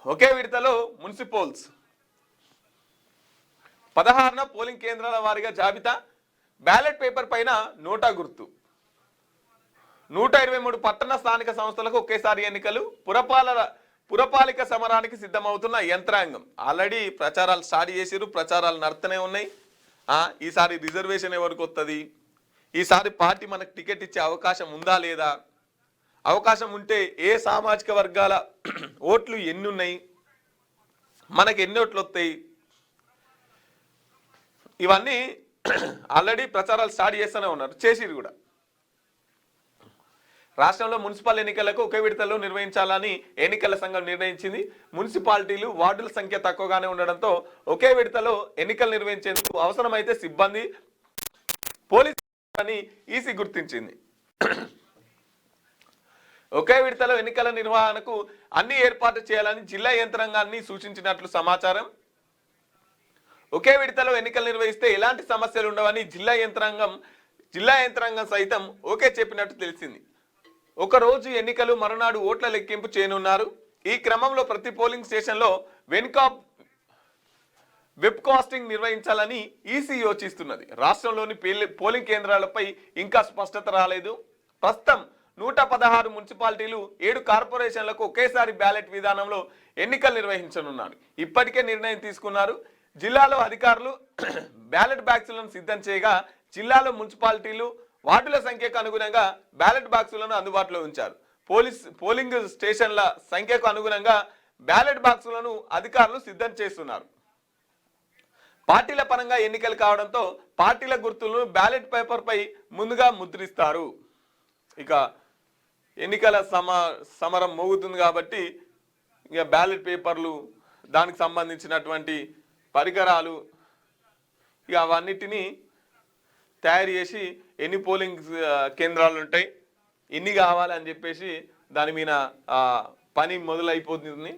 ఒకే విడతలో municipals 16న polling కేంద్రాల వారీగా జాబితా, బ్యాలెట్ పేపర్ పైన నోటా గుర్తు. 123 పట్టణ స్థానిక సంస్థలకు ఒకేసారి ఎన్నికలు, పురపాలిక సమరానికి సిద్ధమవుతున్న యంత్రాంగం. ఆల్రెడీ ప్రచారాలు స్టార్ట్ చేసిరు, ప్రచారాలు నడుస్తూనే ఉన్నాయి. ఈసారి రిజర్వేషన్ ఎవరికి వస్తుంది, ఈసారి పార్టీ మనకు టికెట్ ఇచ్చే అవకాశం ఉందా లేదా, అవకాశం ఉంటే ఏ సామాజిక వర్గాల ఓట్లు ఎన్ని ఉన్నాయి, మనకు ఎన్ని ఓట్లు వస్తాయి, ఇవన్నీ ఆల్రెడీ ప్రచారాలు స్టార్ట్ చేస్తూనే ఉన్నారు, చేసిరు కూడా. రాష్ట్రంలో మున్సిపల్ ఎన్నికలకు ఒకే విడతలో నిర్వహించాలని ఎన్నికల సంఘం నిర్ణయించింది. మున్సిపాలిటీలు వార్డుల సంఖ్య తక్కువగానే ఉండడంతో ఒకే విడతలో ఎన్నికలు నిర్వహించేందుకు అవసరమైతే సిబ్బంది, పోలీసు అని ఈసీ గుర్తించింది. ఒకే విడతలో ఎన్నికల నిర్వహణకు అన్ని ఏర్పాట్లు చేయాలని జిల్లా యంత్రాంగాన్ని సూచించినట్లు సమాచారం. ఒకే విడతలో ఎన్నికలు నిర్వహిస్తే ఎలాంటి సమస్యలు ఉండవని జిల్లా యంత్రాంగం సైతం ఓకే చెప్పినట్టు తెలిసింది. ఒకరోజు ఎన్నికలు, మరునాడు ఓట్ల లెక్కింపు చేయనున్నారు. ఈ క్రమంలో ప్రతి పోలింగ్ స్టేషన్లో వెబ్ కాస్టింగ్ నిర్వహించాలని ఈసీ యోచిస్తున్నది. రాష్ట్రంలోని పోలింగ్ కేంద్రాలపై ఇంకా స్పష్టత రాలేదు. ప్రస్తుతం 116 మున్సిపాలిటీలు, 7 కార్పొరేషన్లకు ఒకేసారి బ్యాలెట్ విధానంలో ఎన్నికలు నిర్వహించనున్నారు. ఇప్పటికే నిర్ణయం తీసుకున్నారు. జిల్లాలో అధికారులు బ్యాలెట్ బాక్సులను సిద్ధం చేయగా, జిల్లాలో మున్సిపాలిటీలు వార్డుల సంఖ్యకు అనుగుణంగా బ్యాలెట్ బాక్సులను అందుబాటులో ఉంచారు. పోలింగ్ స్టేషన్ల సంఖ్యకు అనుగుణంగా బ్యాలెట్ బాక్సులను అధికారులు సిద్ధం చేస్తున్నారు. పార్టీల పరంగా ఎన్నికలు కావడంతో పార్టీల గుర్తులను బ్యాలెట్ పేపర్ పై ముందుగా ముద్రిస్తారు. ఇక ఎన్నికల సమరం మోగుతుంది కాబట్టి ఇక బ్యాలెట్ పేపర్లు, దానికి సంబంధించినటువంటి పరికరాలు, ఇక అవన్నిటినీ తయారు చేసి ఎన్ని పోలింగ్ కేంద్రాలు ఉంటాయి, ఎన్ని కావాలి అని చెప్పేసి దాని మీద పని మొదలైపోతుంది.